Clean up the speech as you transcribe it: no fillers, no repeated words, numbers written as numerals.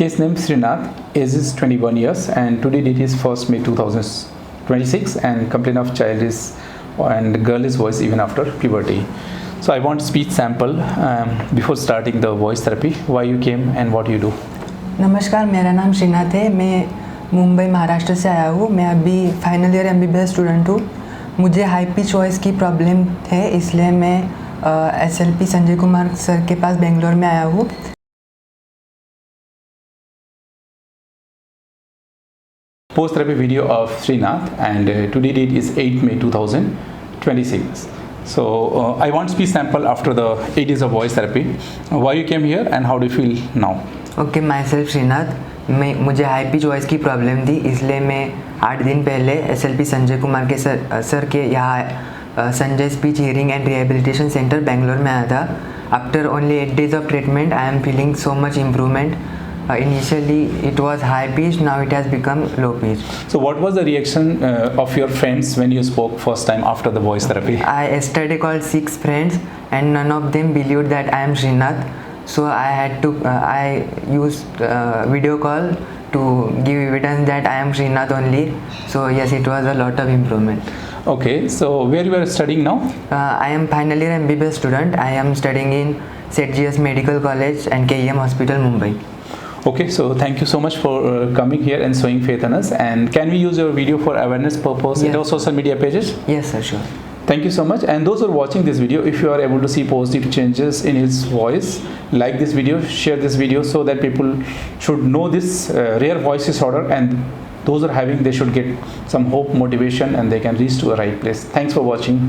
Case name Srinath, age is 21 years and today date is 1st May 2026 and complaint of child is and girl is voice even after puberty. So I want speech sample before starting the voice therapy. Why you came and what you do? नमस्कार, मेरा नाम श्रीनाथ है। मैं मुंबई महाराष्ट्र से आया हूँ। मैं अभी फाइनल ईयर MBBS स्टूडेंट हूँ। मुझे हाई पिच वॉइस की प्रॉब्लम है, इसलिए मैं SLP संजय कुमार सर के पास बेंगलोर में आया हूँ। Post therapy video of Srinath and today date is 8 May 2026. So I want speech sample after the 8 days of voice therapy. Why you came here and how do you feel now? Okay, myself Srinath. मुझे high pitch voice की problem थी, इसलिए मैं 8 दिन पहले SLP Sanjay Kumar के sir के यहाँ Sanjay speech hearing and rehabilitation centre Bangalore में आया था। After only 8 days of treatment I am feeling so much improvement. Initially it was high pitch, now it has become low pitch. So what was the reaction of your friends when you spoke first time after the voice therapy? I yesterday called 6 friends and none of them believed that I am Srinath. So I used video call to give evidence that I am Srinath only. So yes, it was a lot of improvement. Okay, so where you are studying now? I am final year MBBS student. I am studying in SETGS Medical College and KEM Hospital, Mumbai. Okay, so thank you so much for coming here and showing faith in us. And can we use your video for awareness purpose in our social media pages? Yes sir, sure. Thank you so much. And those who are watching this video, if you are able to see positive changes in his voice, like this video, share this video so that people should know this rare voice disorder, and those who are having, they should get some hope, motivation, and they can reach to a right place. Thanks for watching.